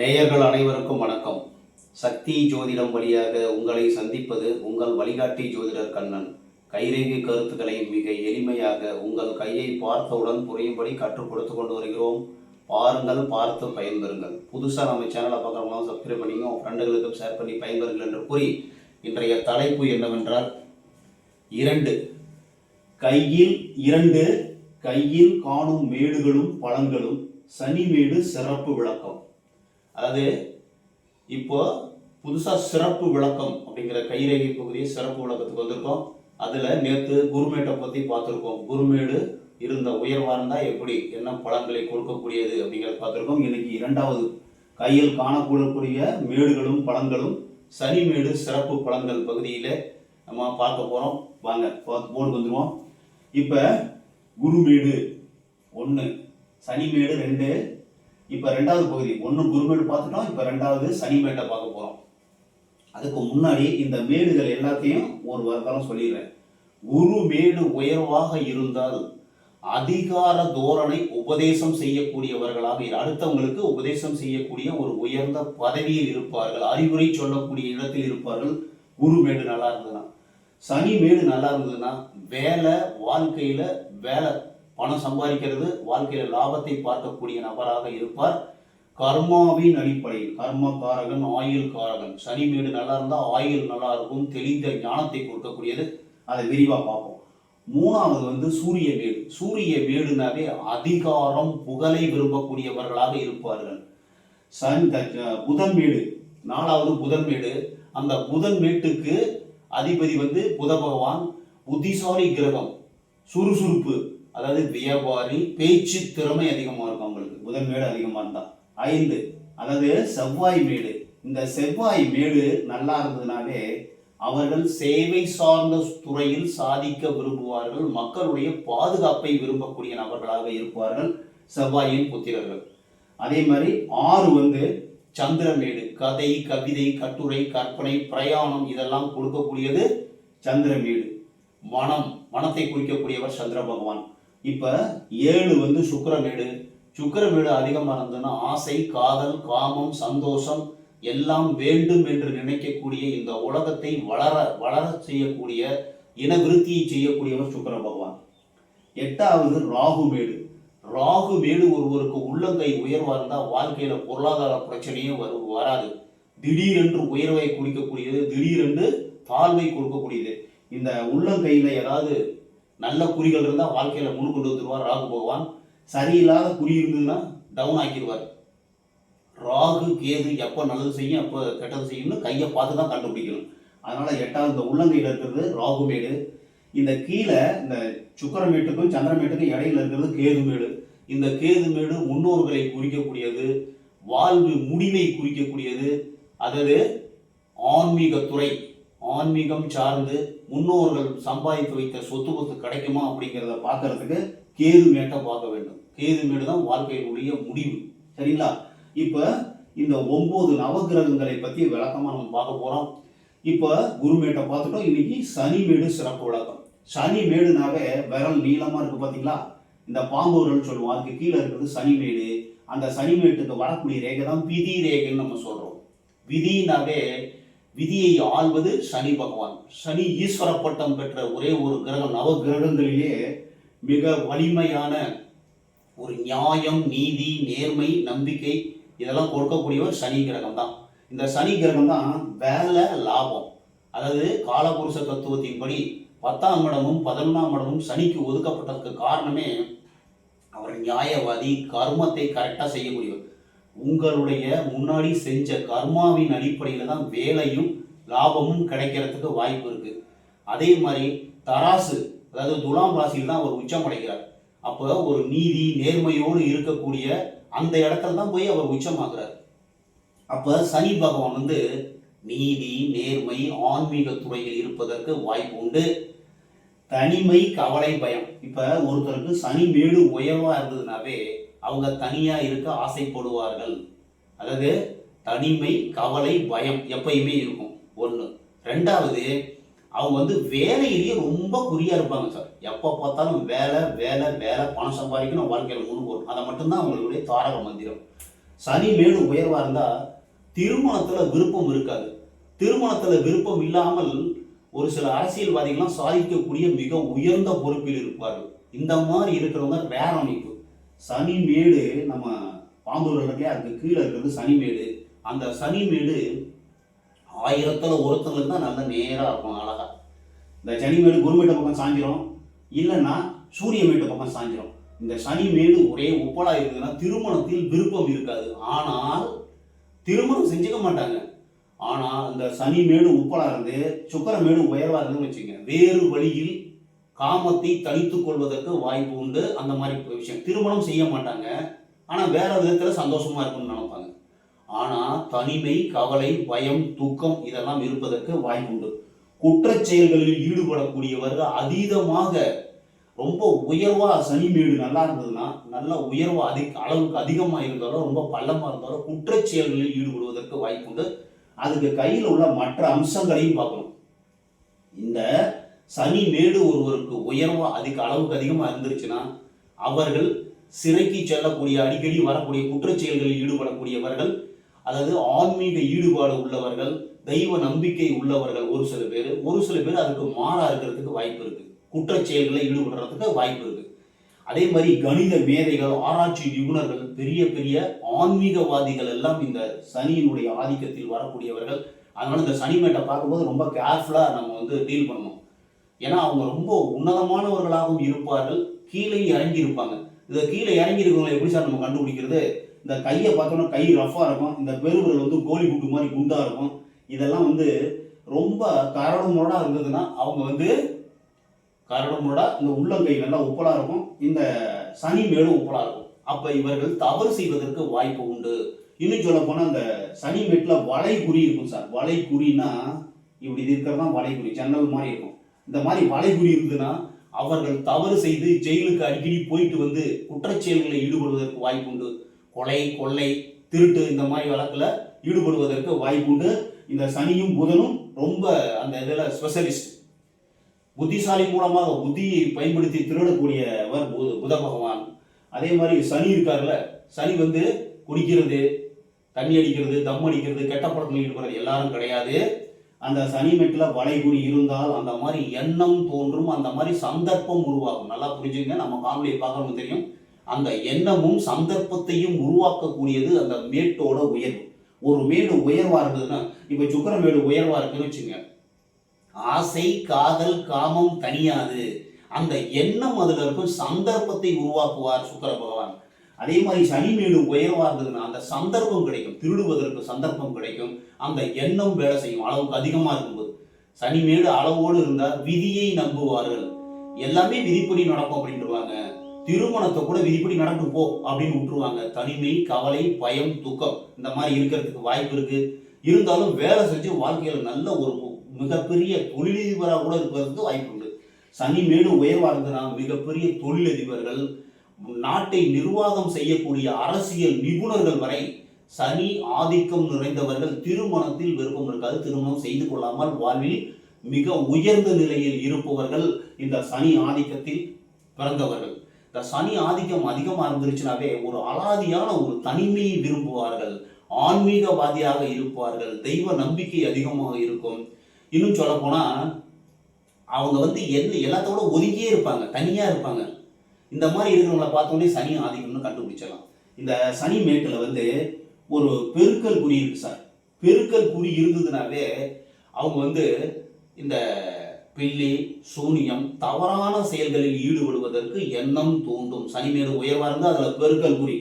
நேயர்கள் அனைவருக்கும் வணக்கம். சக்தி ஜோதிடம் வழியாக உங்களை சந்திப்பது உங்கள் வழிகாட்டி ஜோதிடர் கண்ணன். கைரேகை கருத்துக்களை மிக எளிமையாக உங்கள் கையை பார்த்தவுடன் புரியும்படி கற்றுக் கொடுத்து கொண்டு வருகிறோம். பாருங்கள், பார்த்து பயன்பெறுங்கள். புதுசாக நம்ம சேனலை பார்க்குறவங்களும் சப்ஸ்கிரைப் பண்ணிங்க, உங்கள் ஃப்ரெண்டுகளுக்கும் ஷேர் பண்ணி பயன்பெறுங்கள் என்று கூறி இன்றைய தலைப்பு என்னவென்றால் கையில் காணும் மேடுகளும் பழங்களும் சனி மேடு சிறப்பு விளக்கம். அதாவது இப்போ புதுசாக சிறப்பு விளக்கம் அப்படிங்கிற கைரேகை பகுதியை சிறப்பு விளக்கத்துக்கு வந்திருக்கோம். அதில் நேற்று குருமேட்டை பற்றி பார்த்துருக்கோம். குருமேடு இருந்த உயர்வாக இருந்தால் எப்படி என்ன பழங்களை கொடுக்கக்கூடியது அப்படிங்கிறத பார்த்துருக்கோம். இன்னைக்கு இரண்டாவது கையில் காணக்கூடக்கூடிய மேடுகளும் பழங்களும் சனி மேடு சிறப்பு பழங்கள் பகுதியில் நம்ம பார்க்க போகிறோம். வாங்க போர்டு வந்துடுவோம். இப்போ குருமேடு 1, சனிமேடு 2. இப்போ ரெண்டாவது பகுதி 1 குருமேடு பார்த்துட்டோம். இப்போ ரெண்டாவது சனிமேட்டை பார்க்க போகிறோம். அதுக்கு முன்னாடி இந்த மேடுகள் எல்லாத்தையும் ஒரு வாரம் சொல்லிடுறேன். குருமேடு உயர்வாக இருந்தால் அதிகார தோரணை உபதேசம் செய்யக்கூடியவர்களாக அடுத்தவங்களுக்கு உபதேசம் செய்யக்கூடிய ஒரு உயர்ந்த பதவியில் இருப்பார்கள், அறிவுரை சொல்லக்கூடிய இடத்தில் இருப்பார்கள். குருமேடு நல்லா இருந்ததுன்னா. சனி மேடு நல்லா இருந்ததுன்னா வேலை, வாழ்க்கையில வேலை, பணம் சம்பாதிக்கிறது, வாழ்க்கையில லாபத்தை பார்க்கக்கூடிய நபராக இருப்பார். கர்மாவின் அடிப்படையில் கர்மகாரகன், ஆயுள் காரகன். சனி மேடு நல்லா இருந்தால் ஆயுள் நல்லா இருக்கும், தெளிந்த ஞானத்தை கொடுக்கக்கூடியது. அதை விரிவாக பார்ப்போம். மூணாவது சூரிய மேடு. சூரிய மேடுனாவே அதிகாரம், புகழை விரும்பக்கூடியவர்களாக இருப்பார்கள். புதன் மேடு, 4வது புதன் மேடு. அந்த புதன் மேட்டுக்கு அதிபதி புத பகவான், புத்திசாலி கிரகம், சுறுசுறுப்பு, அதாவது வியாபாரி, பேச்சு திறமை அதிகமாக இருக்கும் அவங்களுக்கு புதன் மேடு அதிகமாக இருந்தா. 5 அதாவது செவ்வாய் மேடு. இந்த செவ்வாய் மேடு நல்லா இருந்ததுனாலே அவர்கள் சேவை சார்ந்த துறையில் சாதிக்க விரும்புவார்கள், மக்களுடைய பாதுகாப்பை விரும்பக்கூடிய நபர்களாக இருப்பார்கள் செவ்வாயின் புத்திரர்கள். அதே மாதிரி 6 சந்திரமேடு. கதை, கவிதை, கட்டுரை, கற்பனை, பிரயாணம் இதெல்லாம் கொடுக்கக்கூடியது சந்திரமேடு. மனத்தை குறிக்கக்கூடியவர் சந்திர பகவான். இப்ப 7 சுக்கிரமேடு. சுக்கிரமேடு அதிகமாக இருந்ததுன்னா ஆசை, காதல், காமம், சந்தோஷம் எல்லாம் வேண்டும் என்று நினைக்கக்கூடிய இந்த உலகத்தை வளர செய்யக்கூடிய இனவிருத்தியை செய்யக்கூடியவர் சுக்கிர பகவான். 8வது ராகுமேடு. ராகுமேடு ஒருவருக்கு உள்ளங்கை உயர்வா இருந்தால் வாழ்க்கையில பொருளாதார பிரச்சனையே வராது. திடீரென்று உயர்வை குறிக்கக்கூடியது, திடீரென்று தாழ்வை கொடுக்கக்கூடியது. இந்த உள்ளங்கையில ஏதாவது நல்ல குறிகள் இருந்தால் வாழ்க்கையில முன் கொண்டு வந்துடுவார் ராகு பகவான். சரியில்லாத குறி இருந்ததுன்னா டவுன் ஆக்கிடுவார். ராகு கேது எப்போ நல்லது செய்யும் எப்போ கெட்டது செய்யும்னு கையை பார்த்து தான் கண்டுபிடிக்கணும். அதனால 8வது இந்த உள்ளங்கையில் இருக்கிறது ராகுமேடு. இந்த கீழே இந்த சுக்கிரமேட்டுக்கும் சந்திரமேட்டுக்கும் இடையில இருக்கிறது கேதுமேடு. இந்த கேதுமேடு முன்னோர்களை குறிக்கக்கூடியது, வாழ்வு முடிவை குறிக்கக்கூடியது. அதாவது ஆன்மீகத்துறை, ஆன்மீகம் சார்ந்து முன்னோர்கள் சம்பாதித்து வைத்த சொத்து கிடைக்குமா அப்படிங்கிறத பார்க்கறதுக்கு கேதுமேட்டை பார்க்க வேண்டும். கேதுமேடு தான் வாழ்க்கையினுடைய முடிவு. சரிங்களா? இப்போ இந்த 9 நவகிரகங்களை பற்றி விளக்கமாக நம்ம பார்க்க போகிறோம். இப்போ குருமேட்டை பார்த்துட்டோம். இன்னைக்கு சனிமேடு சிறப்பு விளக்கம். சனி மேடுனாவே விரல் நீளமாக இருக்குது பார்த்தீங்களா? இந்த பாம்புரல்னு சொல்லுவோம். அதுக்கு கீழே இருக்கிறது சனிமேடு. அந்த சனிமேட்டுக்கு வரக்கூடிய ரேகை தான் விதி ரேகைன்னு நம்ம சொல்கிறோம். விதினாவே விதியை ஆள்வது சனி பகவான். சனி ஈஸ்வர பட்டம் பெற்ற ஒரே ஒரு கிரகம். நவ கிரகங்களிலே மிக வலிமையான ஒரு நியாயம், நீதி, நேர்மை, நம்பிக்கை இதெல்லாம் கொடுக்கக்கூடியவர் சனி கிரகம் தான். இந்த சனி கிரகம் தான் வேலை, லாபம். அதாவது காலபுருஷ தத்துவத்தின்படி 10ஆம் இடமும் 11ஆம் இடமும் சனிக்கு ஒதுக்கப்பட்டதுக்கு காரணமே அவர் நியாயவாதி, கர்மத்தை கரெக்டாக செய்யக்கூடியவர். உங்களுடைய முன்னாடி செஞ்ச கர்மாவின் அடிப்படையில் தான் வேலையும் லாபமும் கிடைக்கிறதுக்கு வாய்ப்பு இருக்கு. அதே மாதிரி தராசு, அதாவது துலாம் ராசியில் தான் அவர் உச்சம் அடைகிறார். அப்போ ஒரு நீதி, நேர்மையோடு இருக்கக்கூடிய அந்த இடத்துல தான் போய் அவர் உச்சமாகிறார். அப்போ சனி பகவான் நீதி, நேர்மை, ஆன்மீக துறையில் இருப்பதற்கு வாய்ப்பு உண்டு. தனிமை, கவலை, பயம். இப்போ ஒருத்தருக்கு சனி மேடு உயர்வா இருந்ததுனாவே அவங்க தனியா இருக்க ஆசைப்படுவார்கள். அதாவது தனிமை, கவலை, பயம் எப்பயுமே இருக்கும். 1. 2வது அவங்க வேலையிலேயே ரொம்ப குறியா இருப்பாங்க சார். எப்போ பார்த்தாலும் வேலை வேலை வேலை, பணம் சம்பாதிக்கணும், வாழ்க்கையில் முன்னுக்கு வரும். அதை மட்டும்தான் அவங்களுடைய தாரக மந்திரம். சனி மேடு உயர்வா இருந்தா திருமணத்துல விருப்பம் இருக்காது. திருமணத்துல விருப்பம் இல்லாமல் ஒரு சில அரசியல்வாதிகள்லாம் சாதிக்கக்கூடிய மிக உயர்ந்த பொறுப்பில் இருப்பார்கள். இந்த மாதிரி இருக்கிறவங்க வேற அமைப்பு. சனி மேடு நம்ம பாம்பூர்லக்கே அதுக்கு கீழே இருக்கிறது சனி மேடு. அந்த சனி மேடு 1000த்துல ஒருத்தங்களுக்கு தான் நல்ல நேரா இருக்கும், அழகா. இந்த சனி மேடு குருமேட்டு பக்கம் சாஞ்சிரும், இல்லைன்னா சூரிய மேட்டு பக்கம் சாஞ்சிரும். இந்த சனி மேடு ஒரே ஒப்பலா இருக்குதுன்னா திருமணத்தில் விருப்பம் இருக்காது. ஆனால் திருமணம் செஞ்சுக்க மாட்டாங்க. ஆனா இந்த சனி மேடு உப்பலா இருந்து சுக்கர மேடு உயர்வா இருந்துன்னு வச்சுக்கோங்க, வேறு வழியில் காமத்தை தனித்துக் கொள்வதற்கு வாய்ப்பு உண்டு. அந்த மாதிரி விஷயம் திருமணம் செய்ய மாட்டாங்க, ஆனா வேற விதத்துல சந்தோஷமா இருக்கும்னு நினைப்பாங்க. ஆனா தனிமை, கவலை, பயம், துக்கம் இதெல்லாம் இருப்பதற்கு வாய்ப்பு உண்டு. குற்றச் செயல்களில் ஈடுபடக்கூடியவர்கள் அதீதமாக ரொம்ப உயர்வா சனி மேடு நல்லா இருந்ததுன்னா, நல்ல உயர்வா அளவுக்கு அதிகமா இருந்தாலும் ரொம்ப பள்ளமா இருந்தாலும் குற்றச் செயல்களில் ஈடுபடுவதற்கு வாய்ப்பு உண்டு. அதுக்கு கையில் உள்ள மற்ற அம்சங்களையும் பார்க்கணும். இந்த சனி மேடு ஒருவருக்கு உயர்வா அளவுக்கு அதிகமா இருந்துருச்சுன்னா அவர்கள் சிறைக்கு செல்லக்கூடிய, அடிக்கடி வரக்கூடிய குற்றச் செயல்களில் ஈடுபடக்கூடியவர்கள், அதாவது ஆன்மீக ஈடுபாடு உள்ளவர்கள், தெய்வ நம்பிக்கை உள்ளவர்கள் ஒரு சில பேர் அதுக்கு மாறா இருக்கிறதுக்கு வாய்ப்பு இருக்கு. குற்றச் செயல்களில் ஈடுபடுறதுக்கு வாய்ப்பு இருக்கு. அதே மாதிரி கணித மேதைகள், ஆராய்ச்சி நிபுணர்கள், பெரிய பெரிய ஆன்மீகவாதிகள் எல்லாம் இந்த சனியினுடைய ஆதிக்கத்தில் வரக்கூடியவர்கள். அதனால இந்த சனி மேட்டை பார்க்கும்போது ரொம்ப கேர்ஃபுல்லா நம்ம டீல் பண்ணணும். ஏன்னா அவங்க ரொம்ப உன்னதமானவர்களாகவும் இருப்பார்கள், கீழே இறங்கி இருப்பாங்க. இதை கீழே இறங்கி இருக்கவங்களை எப்படி சார் நம்ம கண்டுபிடிக்கிறது? இந்த கையை பார்த்தோம்னா கை ரஃபா இருக்கும், இந்த பெருவிரல் கோழி குண்டு மாதிரி குண்டா இருக்கும். இதெல்லாம் ரொம்ப கரடு முரடா இருந்ததுன்னா அவங்க கரடுமுரடா, இந்த உள்ளங்கை நல்லா உப்பலா இருக்கும், இந்த சனி மேடும் உப்பலா இருக்கும். அப்ப இவர்கள் தவறு செய்வதற்கு வாய்ப்பு உண்டு. இன்னும் சொல்ல போனா இந்த சனி மேட்ல வளை குறி இருக்கும் சார். வளை குறினா இப்படி இருக்கிறது தான் வளை குறி, ஜன்னல் மாதிரி இருக்கும். இந்த மாதிரி வளை குறி இருந்ததுன்னா அவர்கள் தவறு செய்து ஜெயிலுக்கு அடிக்கடி போயிட்டு குற்றச் செயல்களில் ஈடுபடுவதற்கு வாய்ப்பு உண்டு. கொலை, கொள்ளை, திருட்டு இந்த மாதிரி வழக்குல ஈடுபடுவதற்கு வாய்ப்பு உண்டு. இந்த சனியும் புதனும் ரொம்ப அந்த இதுல ஸ்பெஷலிஸ்ட். புத்திசாலி மூலமாக புத்தியை பயன்படுத்தி திருடக்கூடியவர் புத பகவான். அதே மாதிரி சனி இருக்காருல்ல, சனி குடிக்கிறது, தண்ணி அடிக்கிறது, தம் அடிக்கிறது, கெட்ட பழக்கங்கள் ஈடுபடுறது எல்லாரும் கிடையாது. அந்த சனி மெட்டில் வளைகுறி இருந்தால் அந்த மாதிரி எண்ணம் தோன்றும், அந்த மாதிரி சந்தர்ப்பம் உருவாகும். நல்லா புரிஞ்சுங்க, நம்ம காணொலியை பார்க்கணும் தெரியும். அந்த எண்ணமும் சந்தர்ப்பத்தையும் உருவாக்கக்கூடியது அந்த மேட்டோட உயர்வு. ஒரு மேடு உயர்வா இருந்ததுன்னா, இப்ப சுக்கிர மேடு உயர்வா இருக்குன்னு வச்சுங்க, ஆசை, காதல், காமம் தனியாது. அந்த எண்ணம் அதுல இருக்கும், சந்தர்ப்பத்தை உருவாக்குவார் சுக்கிர பகவான். அதே மாதிரி சனி மேடு உயர்வா இருந்ததுன்னா அந்த சந்தர்ப்பம் கிடைக்கும், திருடுவதற்கு சந்தர்ப்பம் கிடைக்கும். அந்த எண்ணம் வேலை செய்யும் அளவுக்கு அதிகமா இருக்கும்போது. சனி மேடு அளவோடு இருந்தால் விதியை நம்புவார்கள், எல்லாமே விதிப்படி நடக்கும் அப்படின்ட்டுருவாங்க. திருமணத்தை கூட விதிப்படி நடந்து போ அப்படின்னு விட்டுருவாங்க. தனிமை, கவலை, பயம், துக்கம் இந்த மாதிரி இருக்கிறதுக்கு வாய்ப்பு இருக்கு. இருந்தாலும் வேலை செஞ்சு வாழ்க்கையில் நல்ல ஒரு மிகப்பெரிய தொழிலதிபராக கூட இருப்பதற்கு வாய்ப்பு உண்டு. சனி மேடு உயர்வா இருந்ததுன்னா மிகப்பெரிய தொழிலதிபர்கள், நாட்டை நிர்வாகம் செய்யக்கூடிய அரசியல் நிபுணர்கள் வரை சனி ஆதிக்கம் நிறைந்தவர்கள். திருமணத்தில் விருப்பம் இருக்காது, திருமணம் செய்து கொள்ளாமல் வாழ்வில் மிக உயர்ந்த நிலையில் இருப்பவர்கள் இந்த சனி ஆதிக்கத்தில் பிறந்தவர்கள். இந்த சனி ஆதிக்கம் அதிகமாக இருந்துருச்சுனாவே ஒரு அலாதியான ஒரு தனிமையை விரும்புவார்கள், ஆன்மீகவாதியாக இருப்பார்கள், தெய்வ நம்பிக்கை அதிகமாக இருக்கும். இன்னும் சொல்ல போனா அவங்க எல்லாத்தோட ஒதுங்கியே இருப்பாங்க, தனியா இருப்பாங்க. இந்த மாதிரி இருக்கிறவங்களை பார்த்தோன்னே சனி ஆதிக்கம்னு கண்டுபிடிச்சிடலாம். இந்த சனி மேட்டில் ஒரு பெருக்கல் குறி இருக்கு சார். பெருக்கல் குறி இருந்ததுனாவே அவங்க இந்த பில்லி, சூனியம், தவறான செயல்களில் ஈடுபடுவதற்கு எண்ணம் தூண்டும். சனி மேடு உயர்வா இருந்தால் அதுல பெருக்கல் குறி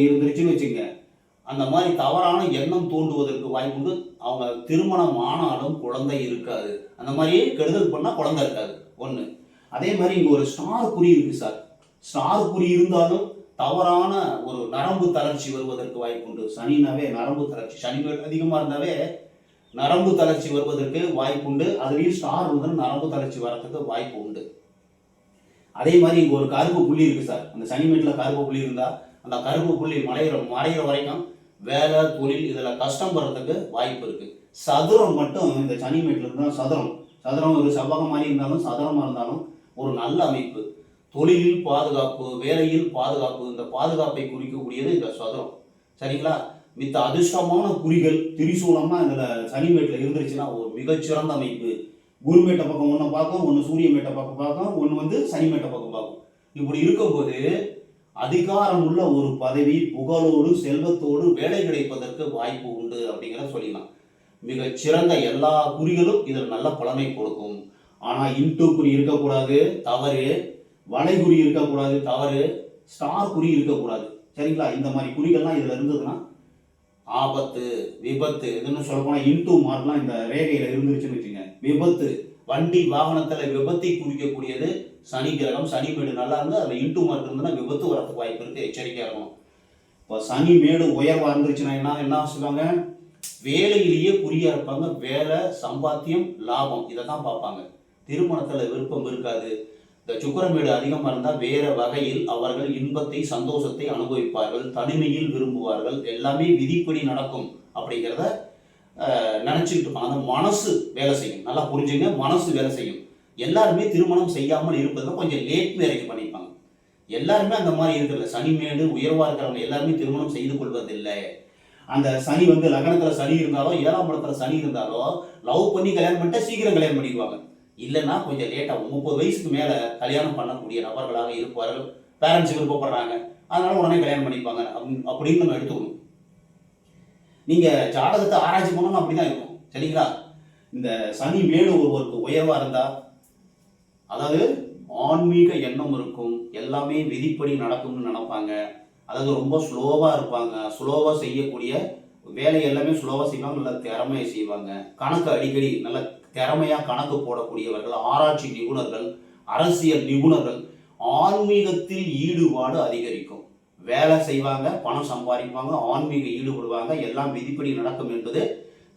இருந்துருச்சுன்னு வச்சுங்க, அந்த மாதிரி தவறான எண்ணம் தூண்டுவதற்கு வாய்ப்பு. அவங்க திருமணம் ஆனாலும் குழந்தை இருக்காது, அந்த மாதிரியே கெடுதல் பண்ணா குழந்தை இருக்காது ஒண்ணு. அதே மாதிரி இங்க ஒரு ஸ்டார் குறி இருக்கு சார். ஸ்டார் குறி இருந்தாலும் தவறான ஒரு நரம்பு தளர்ச்சி வருவதற்கு வாய்ப்பு உண்டு. சனினாவே நரம்பு தளர்ச்சி, சனி அதிகமா இருந்தாவே நரம்பு தளர்ச்சி வருவதற்கு வாய்ப்பு உண்டு. அதுலேயும் ஸ்டார் நரம்பு தளர்ச்சி வரதுக்கு வாய்ப்பு உண்டு. அதே மாதிரி இங்க ஒரு கருப்பு புள்ளி இருக்கு சார். அந்த சனி மேட்ல கருப்பு புள்ளி இருந்தா அந்த கருப்பு புள்ளி மறைகிற வரைக்கும் வேலை, தொழில் இதுல கஷ்டம் வர்றதுக்கு வாய்ப்பு இருக்கு. சதுரம் மட்டும் இந்த சனி மேட்ல இருந்தா சதுரம் ஒரு செவ்வகம் மாதிரி இருந்தாலும் சதுரமா இருந்தாலும் ஒரு நல்ல அமைப்பு. தொழிலில் பாதுகாப்பு, வேலையில் பாதுகாப்பு, இந்த பாதுகாப்பை குறிக்கக்கூடியது இந்த சதுரம். சரிங்களா? மித்த அதிர்ஷ்டமான குறிகள் திரிசூலமா இதுல சனிமேட்டில் இருந்துருச்சுன்னா ஒரு மிகச்சிறந்த அமைப்பு. குருமேட்டை பக்கம் ஒன்று பார்க்கும், ஒன்று சூரியமேட்டை பக்கம் பார்க்கும், ஒன்று வந்து சனிமேட்டை பக்கம் பார்க்கும். இப்படி இருக்கும்போது அதிகாரம் உள்ள ஒரு பதவி புகழோடு செல்வத்தோடு வேலை கிடைப்பதற்கு வாய்ப்பு உண்டு அப்படிங்கிறத சொல்லிடலாம். மிகச்சிறந்த எல்லா குறிகளும் இதில் நல்ல பலனை கொடுக்கும். ஆனால் இன்ட்டு குறி இருக்கக்கூடாது, தவறு. வளைகுறி இருக்கக்கூடாது, தவறு. ஸ்டார் குறி இருக்கக்கூடாது. சரிங்களா? இந்த மாதிரி குறிகள்லாம் இதில் இருந்ததுன்னா ஆபத்து, விபத்து. இதுன்னு சொல்ல போனால் இன்டூ மார்க்லாம் இந்த ரேகையில் இருந்துருச்சுன்னு வச்சுங்க. விபத்து, வண்டி வாகனத்தில் விபத்தை குறிக்கக்கூடியது சனி கிரகம். சனி மேடு நல்லா இருந்து அதில் இன்டூ மார்க் இருந்ததுன்னா விபத்து வரதுக்கு வாய்ப்பு இருக்குது, எச்சரிக்கையாக இருக்கணும். இப்போ சனி மேடு உயர்வாக இருந்துருச்சுன்னா என்ன சொல்லுவாங்க? வேலையிலேயே குறியா இருப்பாங்க. வேலை, சம்பாத்தியம், லாபம் இதை தான் பார்ப்பாங்க. திருமணத்தில் விருப்பம் இருக்காது. இந்த சுக்கிரமேடு அதிகமாக இருந்தால் வேற வகையில் அவர்கள் இன்பத்தை சந்தோஷத்தை அனுபவிப்பார்கள், தனிமையில் விரும்புவார்கள். எல்லாமே விதிப்படி நடக்கும் அப்படிங்கிறத நினச்சிக்கிட்டு இருப்பாங்க. அந்த மனசு வேலை செய்யும். நல்லா புரிஞ்சுங்க, மனசு வேலை செய்யும். எல்லாருமே திருமணம் செய்யாமல் இருப்பதில் கொஞ்சம் லேட் மேரேஜ் பண்ணிப்பாங்க. எல்லாருமே அந்த மாதிரி இருக்கிறது. சனிமேடு உயர்வாக இருக்கிறவங்க எல்லாருமே திருமணம் செய்து கொள்வதில்லை. அந்த சனி வந்து லக்னத்தில் சனி இருந்தாலோ 7ஆம் இடத்துல சனி இருந்தாலோ லவ் பண்ணி கல்யாணம் பண்ணிட்டா சீக்கிரம் கல்யாணம் பண்ணிக்குவாங்க. இல்லைன்னா கொஞ்சம் லேட்டாக 30 வயசுக்கு மேலே கல்யாணம் பண்ணக்கூடிய நபர்களாக இருப்பார்கள். பேரண்ட்ஸ் விருப்பப்படுறாங்க, அதனால உடனே கல்யாணம் பண்ணிப்பாங்க அப்படின்னு நம்ம எடுத்துக்கணும். நீங்கள் ஜாதகத்தை ஆராய்ச்சி பண்ணணும், அப்படி தான் இருக்கும். சரிங்களா? இந்த சனி மேடு ஒருவருக்கு உயர்வாக இருந்தால், அதாவது ஆன்மீக எண்ணம் இருக்கும், எல்லாமே விதிப்படி நடக்கும்னு நினைப்பாங்க. அதாவது ரொம்ப ஸ்லோவாக இருப்பாங்க. ஸ்லோவாக செய்யக்கூடிய வேலை எல்லாமே ஸ்லோவாக செய்வாங்க, நல்லா திறமையை செய்வாங்க. கணக்கு அடிக்கடி நல்ல திறமையாக கணக்கு போடக்கூடியவர்கள், ஆராய்ச்சி நிபுணர்கள், அரசியல் நிபுணர்கள். ஆன்மீகத்தில் ஈடுபாடு அதிகரிக்கும். வேலை செய்வாங்க, பணம் சம்பாதிப்பாங்க, ஆன்மீக ஈடுபடுவாங்க. எல்லாம் விதிப்படி நடக்கும் என்பது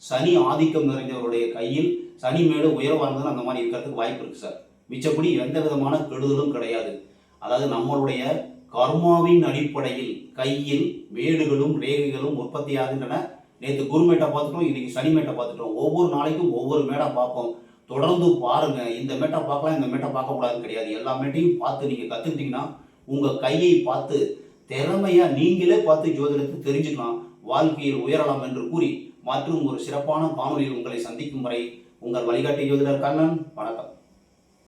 சனி ஆதிக்கம் நிறைந்தவருடைய கையில். சனி மேடு உயர்வாக இருந்ததுன்னு அந்த மாதிரி இருக்கிறதுக்கு வாய்ப்பு இருக்குது சார். மிச்சப்படி எந்த விதமான கெடுதலும் கிடையாது. அதாவது நம்மளுடைய கர்மாவின் அடிப்படையில் கையில் மேடுகளும் ரேகைகளும் உற்பத்தி ஆகின்றன. நேற்று குருமேட்டை பார்த்துட்டோம், இன்னைக்கு சனி மேட்டை பார்த்துட்டோம். ஒவ்வொரு நாளைக்கும் ஒவ்வொரு மேடை பார்ப்போம். தொடர்ந்து பாருங்க. இந்த மேட்டை பார்க்கலாம், இந்த மேட்டை பார்க்கக்கூடாதுன்னு கிடையாது. எல்லா மேட்டையும் பார்த்து நீங்கள் கற்றுக்கிட்டீங்கன்னா உங்கள் கையை பார்த்து திறமையாக நீங்களே பார்த்து ஜோதிடத்தை தெரிஞ்சுக்கலாம், வாழ்க்கையில் உயரலாம் என்று கூறி மற்றும் ஒரு சிறப்பான காணொலியில் உங்களை சந்திக்கும் வரை உங்கள் வழிகாட்டி ஜோதிடர் கண்ணன். வணக்கம்.